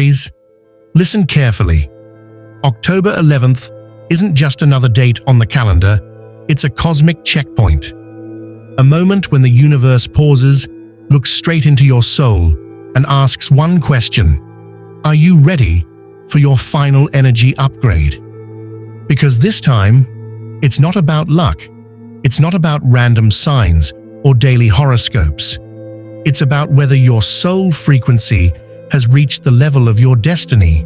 Aries, listen carefully. October 11th isn't just another date on the calendar, it's a cosmic checkpoint. A moment when the universe pauses, looks straight into your soul, and asks one question: are you ready for your final energy upgrade? Because this time, it's not about luck, it's not about random signs or daily horoscopes. It's about whether your soul frequency has reached the level of your destiny,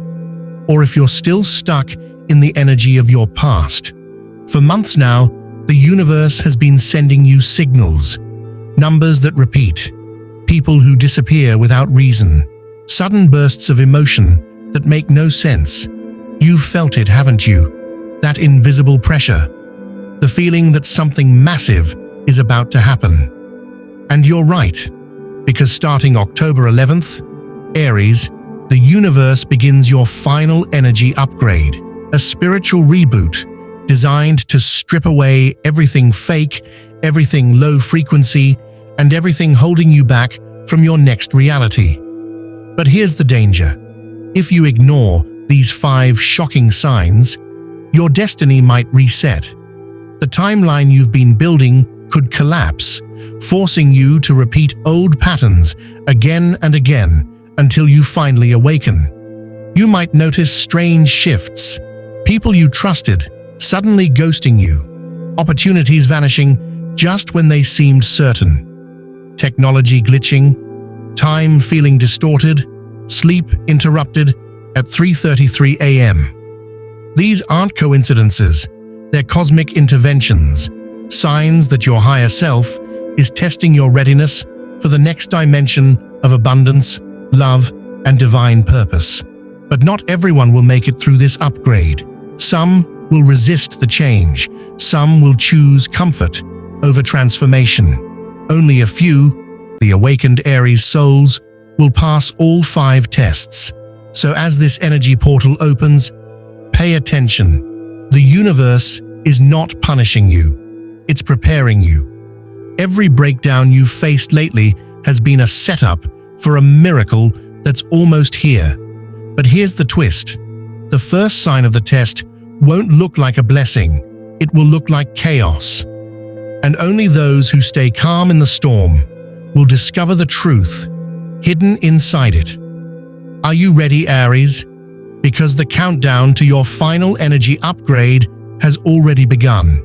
or if you're still stuck in the energy of your past. For months now, the universe has been sending you signals, numbers that repeat, people who disappear without reason, sudden bursts of emotion that make no sense. You've felt it, haven't you? That invisible pressure, the feeling that something massive is about to happen. And you're right, because starting October 11th, Aries, the universe begins your final energy upgrade, a spiritual reboot designed to strip away everything fake, everything low frequency, and everything holding you back from your next reality. But here's the danger. If you ignore these 5 shocking signs, your destiny might reset. The timeline you've been building could collapse, forcing you to repeat old patterns again and again until you finally awaken. You might notice strange shifts, people you trusted suddenly ghosting you, opportunities vanishing just when they seemed certain, technology glitching, time feeling distorted, sleep interrupted at 3:33 a.m. These aren't coincidences, they're cosmic interventions, signs that your higher self is testing your readiness for the next dimension of abundance, love, and divine purpose. But not everyone will make it through this upgrade. Some will resist the change. Some will choose comfort over transformation. Only a few, the awakened Aries souls, will pass all 5 tests. So as this energy portal opens, pay attention. The universe is not punishing you. It's preparing you. Every breakdown you've faced lately has been a setup for a miracle that's almost here. But here's the twist. The first sign of the test won't look like a blessing. It will look like chaos. And only those who stay calm in the storm will discover the truth hidden inside it. Are you ready, Aries? Because the countdown to your final energy upgrade has already begun.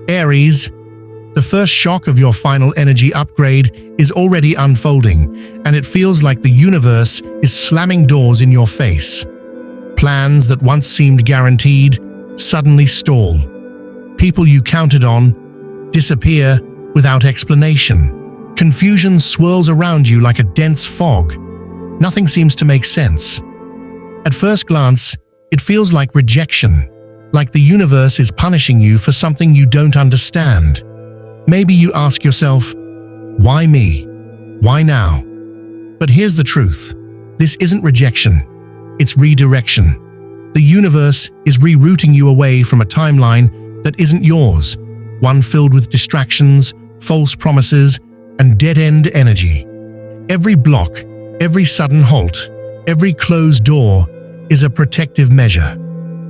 Aries, the first shock of your final energy upgrade is already unfolding, and it feels like the universe is slamming doors in your face. Plans that once seemed guaranteed suddenly stall. People you counted on disappear without explanation. Confusion swirls around you like a dense fog. Nothing seems to make sense. At first glance, it feels like rejection, like the universe is punishing you for something you don't understand. Maybe you ask yourself, why me? Why now? But here's the truth. This isn't rejection. It's redirection. The universe is rerouting you away from a timeline that isn't yours, one filled with distractions, false promises, and dead-end energy. Every block, every sudden halt, every closed door is a protective measure,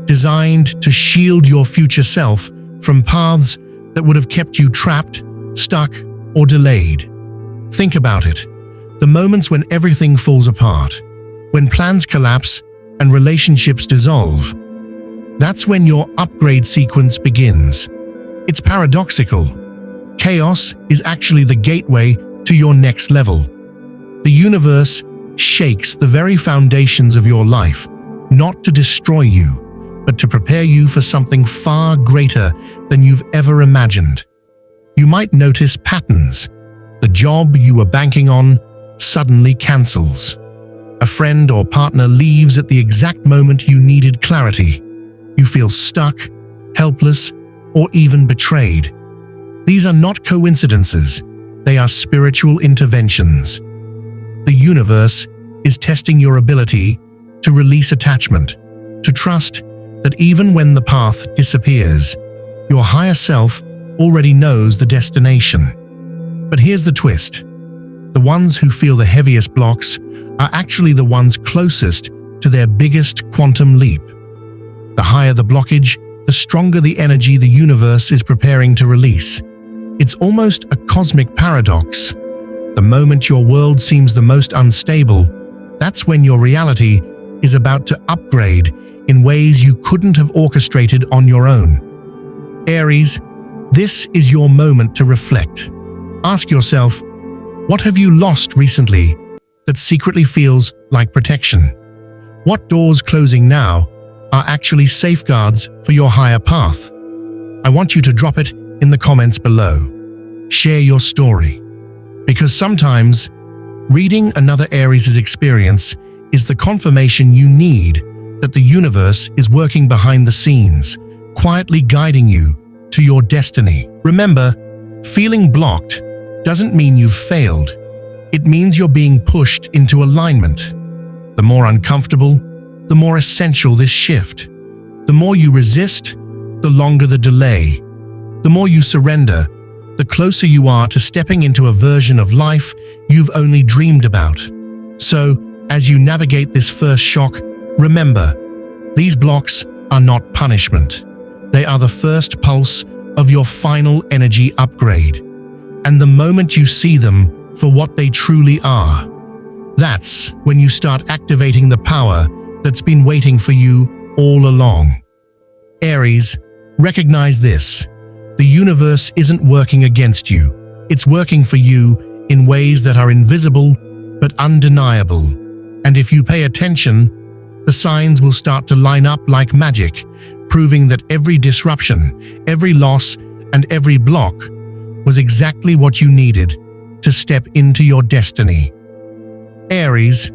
designed to shield your future self from paths that would have kept you trapped, stuck, or delayed. Think about it. The moments when everything falls apart, when plans collapse and relationships dissolve, that's when your upgrade sequence begins. It's paradoxical. Chaos is actually the gateway to your next level. The universe shakes the very foundations of your life, not to destroy you, but to prepare you for something far greater than you've ever imagined. You might notice patterns. The job you were banking on suddenly cancels. A friend or partner leaves at the exact moment you needed clarity. You feel stuck, helpless, or even betrayed. These are not coincidences. They are spiritual interventions. The universe is testing your ability to release attachment, to trust that even when the path disappears, your higher self already knows the destination. But here's the twist. The ones who feel the heaviest blocks are actually the ones closest to their biggest quantum leap. The higher the blockage, the stronger the energy the universe is preparing to release. It's almost a cosmic paradox. The moment your world seems the most unstable, that's when your reality is about to upgrade in ways you couldn't have orchestrated on your own. Aries, this is your moment to reflect. Ask yourself, what have you lost recently that secretly feels like protection? What doors closing now are actually safeguards for your higher path? I want you to drop it in the comments below. Share your story. Because sometimes, reading another Aries' experience is the confirmation you need that the universe is working behind the scenes, quietly guiding you to your destiny. Remember, feeling blocked doesn't mean you've failed. It means you're being pushed into alignment. The more uncomfortable, the more essential this shift. The more you resist, the longer the delay. The more you surrender, the closer you are to stepping into a version of life you've only dreamed about. So, as you navigate this first shock, remember, these blocks are not punishment. They are the first pulse of your final energy upgrade. And the moment you see them for what they truly are, that's when you start activating the power that's been waiting for you all along. Aries, recognize this. The universe isn't working against you. It's working for you in ways that are invisible but undeniable. And if you pay attention, the signs will start to line up like magic, proving that every disruption, every loss, and every block was exactly what you needed to step into your destiny. Aries,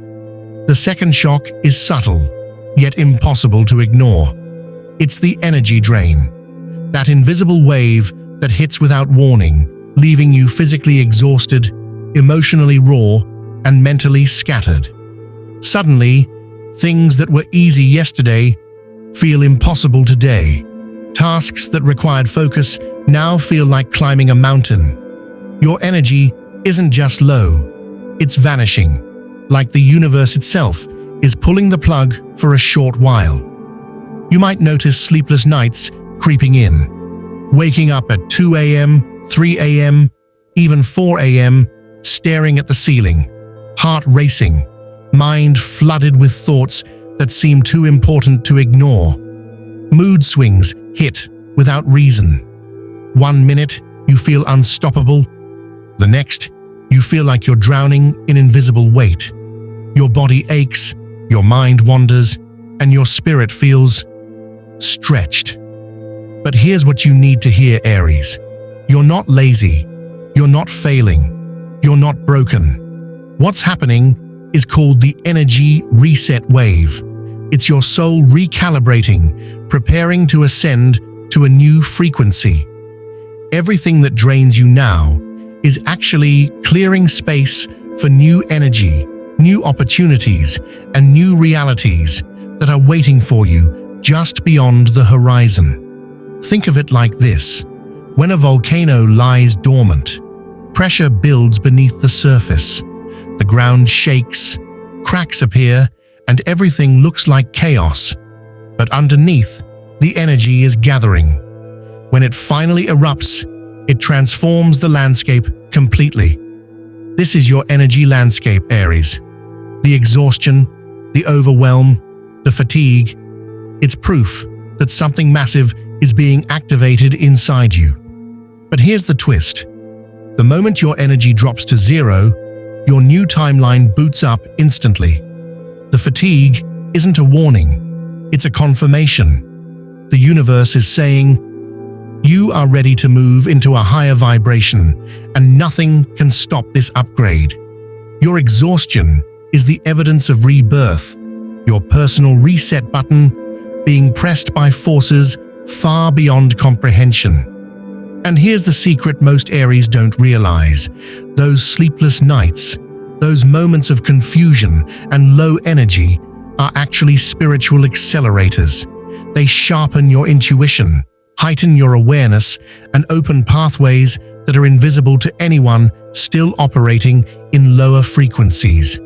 the second shock is subtle, yet impossible to ignore. It's the energy drain. That invisible wave that hits without warning, leaving you physically exhausted, emotionally raw, and mentally scattered. Suddenly, things that were easy yesterday feel impossible today. Tasks that required focus now feel like climbing a mountain. Your energy isn't just low, it's vanishing, like the universe itself is pulling the plug for a short while. You might notice sleepless nights creeping in, waking up at 2 a.m., 3 a.m., even 4 a.m., staring at the ceiling, heart racing, mind flooded with thoughts that seem too important to ignore. Mood swings hit without reason. 1 minute, you feel unstoppable. The next, you feel like you're drowning in invisible weight. Your body aches, your mind wanders, and your spirit feels stretched. But here's what you need to hear, Aries. You're not lazy. You're not failing. You're not broken. What's happening is called the energy reset wave. It's your soul recalibrating, preparing to ascend to a new frequency. Everything that drains you now is actually clearing space for new energy, new opportunities, and new realities that are waiting for you just beyond the horizon. Think of it like this. When a volcano lies dormant, pressure builds beneath the surface. The ground shakes, cracks appear, and everything looks like chaos. But underneath, the energy is gathering. When it finally erupts, it transforms the landscape completely. This is your energy landscape, Aries. The exhaustion, the overwhelm, the fatigue. It's proof that something massive is being activated inside you. But here's the twist. The moment your energy drops to zero, your new timeline boots up instantly. The fatigue isn't a warning, it's a confirmation. The universe is saying, you are ready to move into a higher vibration, and nothing can stop this upgrade. Your exhaustion is the evidence of rebirth, your personal reset button being pressed by forces far beyond comprehension. And here's the secret most Aries don't realize. Those sleepless nights, those moments of confusion and low energy are actually spiritual accelerators. They sharpen your intuition, heighten your awareness, and open pathways that are invisible to anyone still operating in lower frequencies.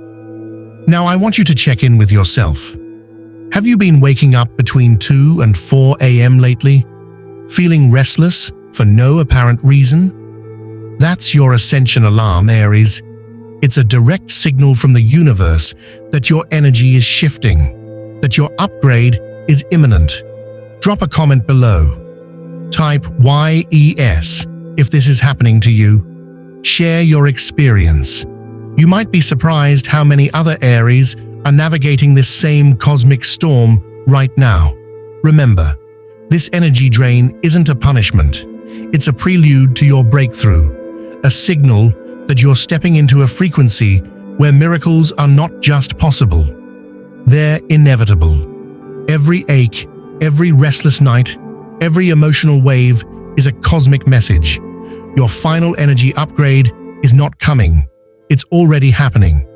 Now I want you to check in with yourself. Have you been waking up between 2 and 4 a.m. lately, feeling restless for no apparent reason? That's your ascension alarm, Aries. It's a direct signal from the universe that your energy is shifting, that your upgrade is imminent. Drop a comment below. Type YES if this is happening to you. Share your experience. You might be surprised how many other Aries are navigating this same cosmic storm right now. Remember, this energy drain isn't a punishment. It's a prelude to your breakthrough, a signal that you're stepping into a frequency where miracles are not just possible. They're inevitable. Every ache, every restless night, every emotional wave is a cosmic message. Your final energy upgrade is not coming. It's already happening.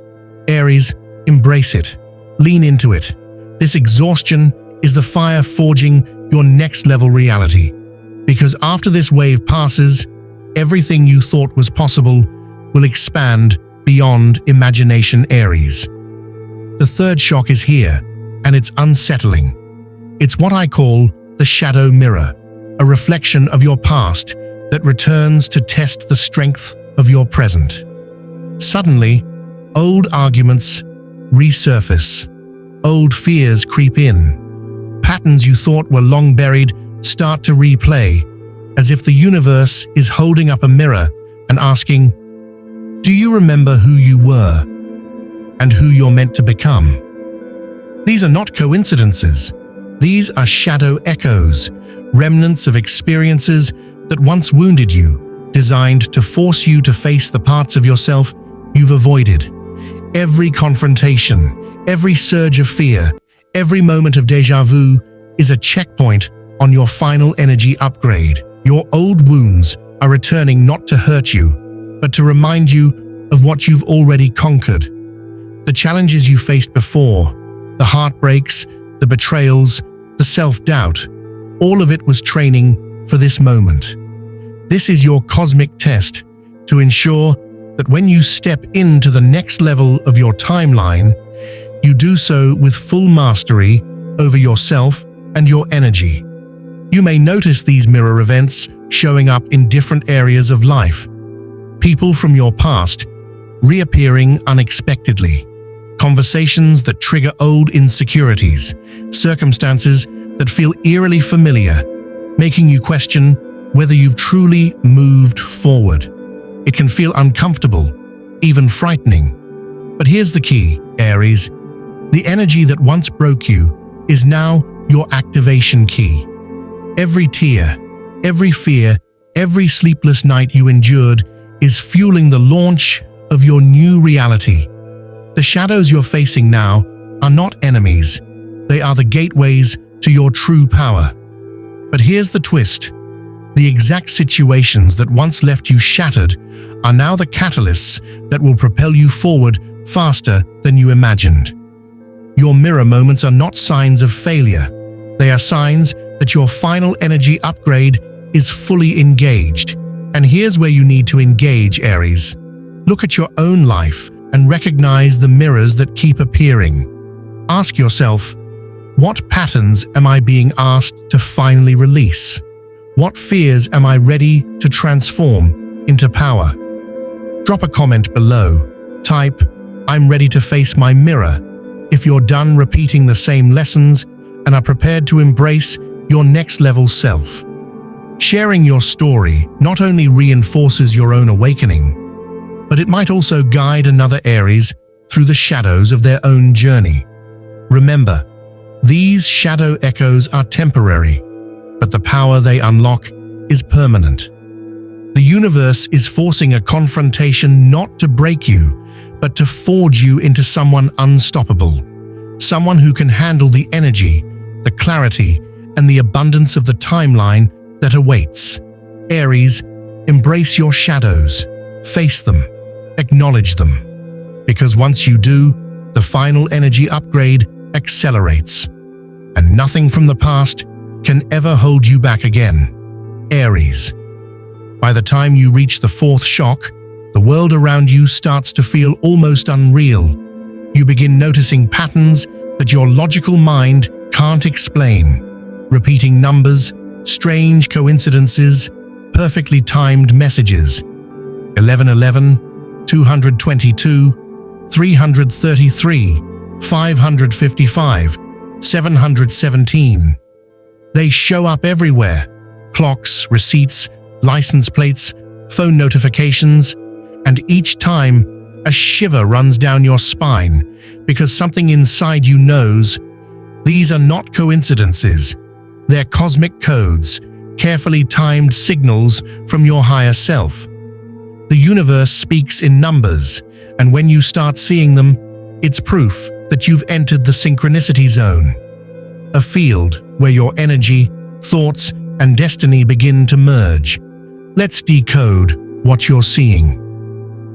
Aries, embrace it. Lean into it. This exhaustion is the fire forging your next level reality. Because after this wave passes, everything you thought was possible will expand beyond imagination, Aries. The third shock is here, and it's unsettling. It's what I call the shadow mirror, a reflection of your past that returns to test the strength of your present. Suddenly, old arguments resurface. Old fears creep in. Patterns you thought were long buried start to replay, as if the universe is holding up a mirror and asking, "Do you remember who you were and who you're meant to become?" These are not coincidences. These are shadow echoes, remnants of experiences that once wounded you, designed to force you to face the parts of yourself you've avoided. Every confrontation, every surge of fear, every moment of déjà vu is a checkpoint on your final energy upgrade. Your old wounds are returning not to hurt you, but to remind you of what you've already conquered. The challenges you faced before, the heartbreaks, the betrayals, the self-doubt, all of it was training for this moment. This is your cosmic test to ensure that when you step into the next level of your timeline, you do so with full mastery over yourself and your energy. You may notice these mirror events showing up in different areas of life. People from your past reappearing unexpectedly. Conversations that trigger old insecurities. Circumstances that feel eerily familiar, making you question whether you've truly moved forward. It can feel uncomfortable, even frightening. But here's the key, Aries. The energy that once broke you is now your activation key. Every tear, every fear, every sleepless night you endured is fueling the launch of your new reality. The shadows you're facing now are not enemies. They are the gateways to your true power. But here's the twist. The exact situations that once left you shattered are now the catalysts that will propel you forward faster than you imagined. Your mirror moments are not signs of failure. They are signs that your final energy upgrade is fully engaged. And here's where you need to engage, Aries. Look at your own life and recognize the mirrors that keep appearing. Ask yourself, what patterns am I being asked to finally release? What fears am I ready to transform into power? Drop a comment below. Type, "I'm ready to face my mirror," if you're done repeating the same lessons and are prepared to embrace your next level self. Sharing your story not only reinforces your own awakening, but it might also guide another Aries through the shadows of their own journey. Remember, these shadow echoes are temporary, but the power they unlock is permanent. The universe is forcing a confrontation not to break you, but to forge you into someone unstoppable. Someone who can handle the energy, the clarity, and the abundance of the timeline that awaits. Aries, embrace your shadows. Face them. Acknowledge them. Because once you do, the final energy upgrade accelerates. And nothing from the past can ever hold you back again. Aries. By the time you reach the fourth shock, the world around you starts to feel almost unreal. You begin noticing patterns that your logical mind can't explain. Repeating numbers, strange coincidences, perfectly timed messages. 1111, 222, 333, 555, 717. They show up everywhere. Clocks, receipts, license plates, phone notifications, and each time a shiver runs down your spine because something inside you knows these are not coincidences. They're cosmic codes, carefully timed signals from your higher self. The universe speaks in numbers, and when you start seeing them, it's proof that you've entered the synchronicity zone, a field where your energy, thoughts, and destiny begin to merge. Let's decode what you're seeing.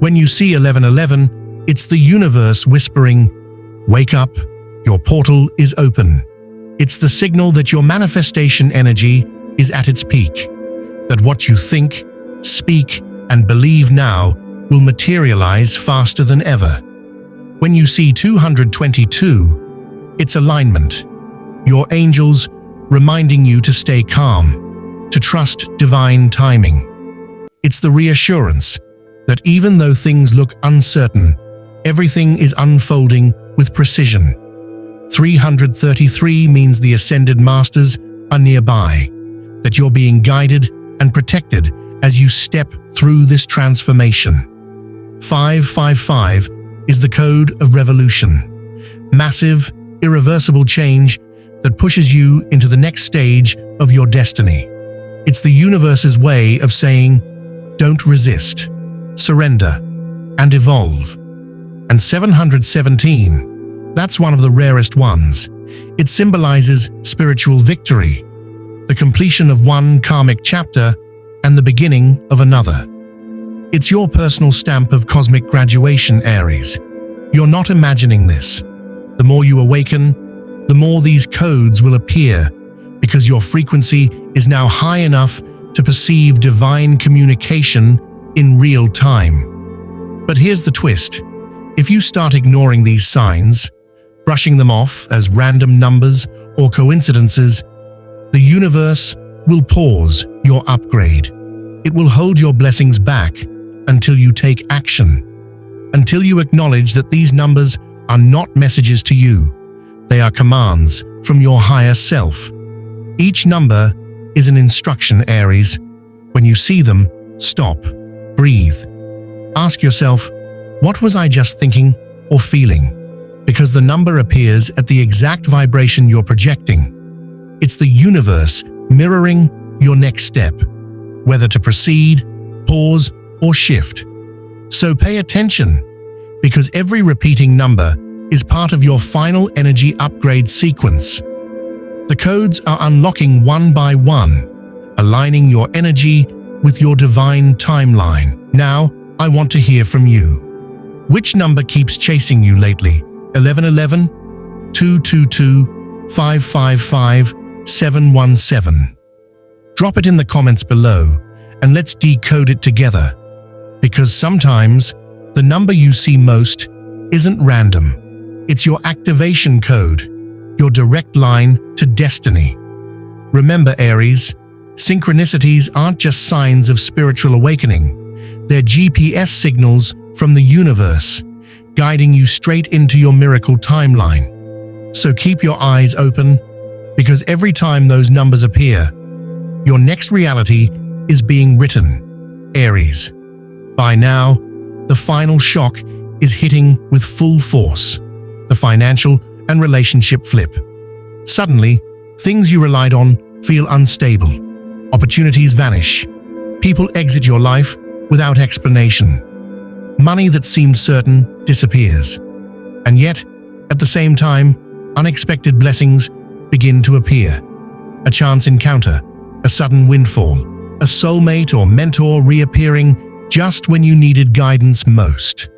When you see 1111, it's the universe whispering, "Wake up, your portal is open." It's the signal that your manifestation energy is at its peak, that what you think, speak, and believe now will materialize faster than ever. When you see 222, it's alignment. Your angels reminding you to stay calm, to trust divine timing. It's the reassurance that even though things look uncertain, everything is unfolding with precision. 333 means the ascended masters are nearby, that you're being guided and protected as you step through this transformation. 555 is the code of revolution, massive, irreversible change that pushes you into the next stage of your destiny. It's the universe's way of saying, don't resist, surrender, and evolve. And 717, that's one of the rarest ones. It symbolizes spiritual victory, the completion of one karmic chapter and the beginning of another. It's your personal stamp of cosmic graduation, Aries. You're not imagining this. The more you awaken, the more these codes will appear, because your frequency is now high enough to perceive divine communication in real time. But here's the twist. If you start ignoring these signs, brushing them off as random numbers or coincidences, the universe will pause your upgrade. It will hold your blessings back until you take action, until you acknowledge that these numbers are not messages to you. They are commands from your higher self. Each number is an instruction, Aries. When you see them, stop, breathe. Ask yourself, what was I just thinking or feeling? Because the number appears at the exact vibration you're projecting. It's the universe mirroring your next step, whether to proceed, pause, or shift. So pay attention, because every repeating number is part of your final energy upgrade sequence. The codes are unlocking one by one, aligning your energy with your divine timeline. Now, I want to hear from you. Which number keeps chasing you lately? 1111, 222, 555, 717. Drop it in the comments below, and let's decode it together. Because sometimes, the number you see most isn't random. It's your activation code, your direct line to destiny. Remember, Aries, synchronicities aren't just signs of spiritual awakening. They're GPS signals from the universe, guiding you straight into your miracle timeline. So keep your eyes open, because every time those numbers appear, your next reality is being written, Aries. By now, the final shock is hitting with full force, the financial and relationship flip. Suddenly, things you relied on feel unstable. Opportunities vanish. People exit your life without explanation. Money that seemed certain disappears. And yet, at the same time, unexpected blessings begin to appear. A chance encounter, a sudden windfall, a soulmate or mentor reappearing just when you needed guidance most.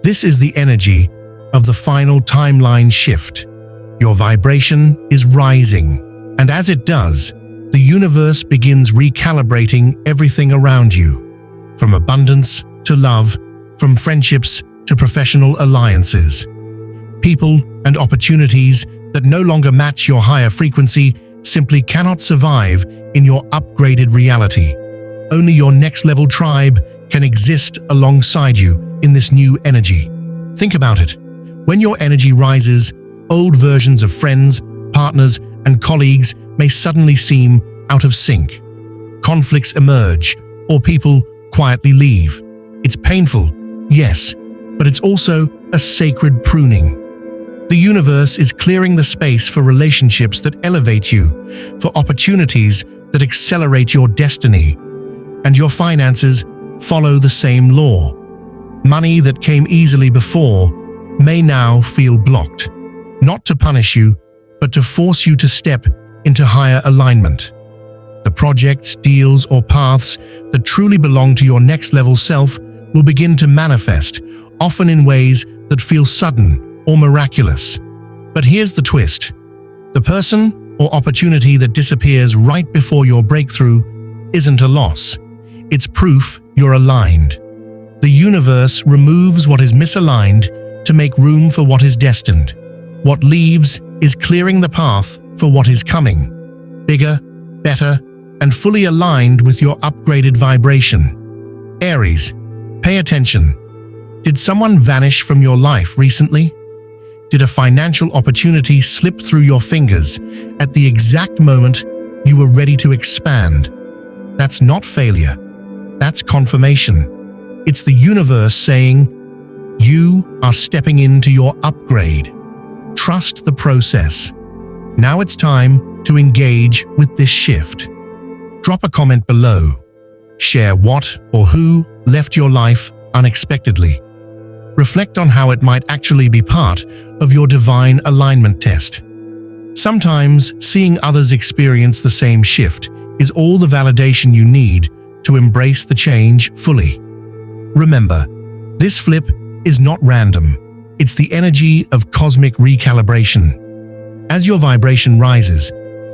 This is the energy of the final timeline shift. Your vibration is rising, and as it does, the universe begins recalibrating everything around you, from abundance to love, from friendships to professional alliances. People and opportunities that no longer match your higher frequency simply cannot survive in your upgraded reality. Only your next-level tribe can exist alongside you in this new energy. Think about it. When your energy rises, old versions of friends, partners, and colleagues may suddenly seem out of sync. Conflicts emerge, or people quietly leave. It's painful, yes, but it's also a sacred pruning. The universe is clearing the space for relationships that elevate you, for opportunities that accelerate your destiny, and your finances follow the same law. Money that came easily before may now feel blocked, not to punish you, but to force you to step into higher alignment. The projects, deals, or paths that truly belong to your next-level self will begin to manifest, often in ways that feel sudden or miraculous. But here's the twist. The person or opportunity that disappears right before your breakthrough isn't a loss. It's proof you're aligned. The universe removes what is misaligned to make room for what is destined. What leaves is clearing the path for what is coming. Bigger, better, and fully aligned with your upgraded vibration. Aries, pay attention. Did someone vanish from your life recently? Did a financial opportunity slip through your fingers at the exact moment you were ready to expand? That's not failure. That's confirmation. It's the universe saying, you are stepping into your upgrade. Trust the process. Now it's time to engage with this shift. Drop a comment below. Share what or who left your life unexpectedly. Reflect on how it might actually be part of your divine alignment test. Sometimes seeing others experience the same shift is all the validation you need to embrace the change fully. Remember, this flip is not random. It's the energy of cosmic recalibration. As your vibration rises,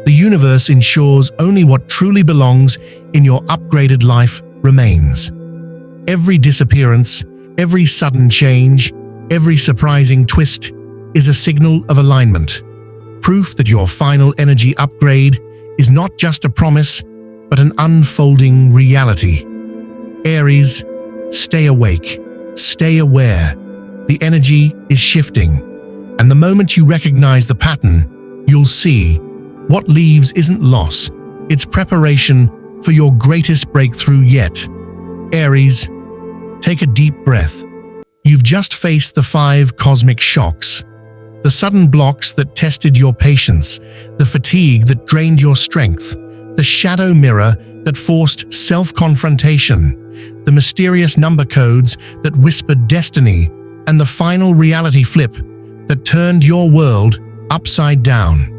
the universe ensures only what truly belongs in your upgraded life remains. Every disappearance, every sudden change, every surprising twist is a signal of alignment. Proof that your final energy upgrade is not just a promise, but an unfolding reality. Aries, stay awake, stay aware. The energy is shifting, and the moment you recognize the pattern, you'll see what leaves isn't loss, it's preparation for your greatest breakthrough yet. Aries, take a deep breath. You've just faced the 5 cosmic shocks. The sudden blocks that tested your patience, the fatigue that drained your strength, the shadow mirror that forced self-confrontation, the mysterious number codes that whispered destiny, and the final reality flip that turned your world upside down.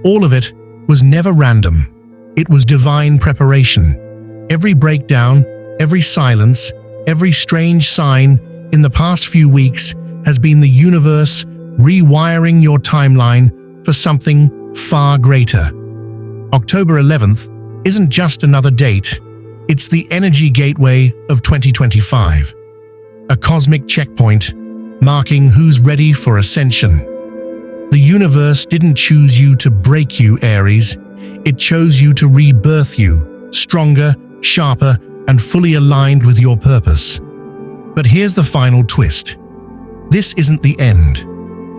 All of it was never random. It was divine preparation. Every breakdown, every silence, every strange sign in the past few weeks has been the universe rewiring your timeline for something far greater. October 11th isn't just another date, it's the energy gateway of 2025. A cosmic checkpoint marking who's ready for ascension. The universe didn't choose you to break you, Aries. It chose you to rebirth you, stronger, sharper, and fully aligned with your purpose. But here's the final twist. This isn't the end.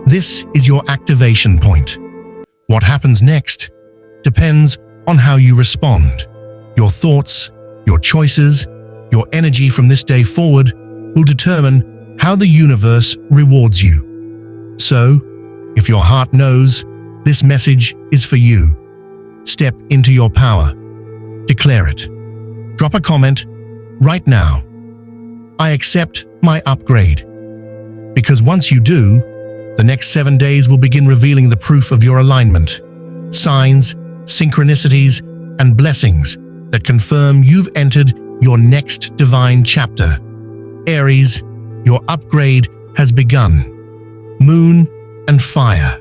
This is your activation point. What happens next depends on how you respond. Your thoughts, your choices, your energy from this day forward will determine how the universe rewards you. So, if your heart knows, this message is for you. Step into your power. Declare it. Drop a comment right now. I accept my upgrade. Because once you do, the next 7 days will begin revealing the proof of your alignment. Signs, synchronicities, and blessings that confirm you've entered your next divine chapter. Aries, your upgrade has begun. Moon and fire.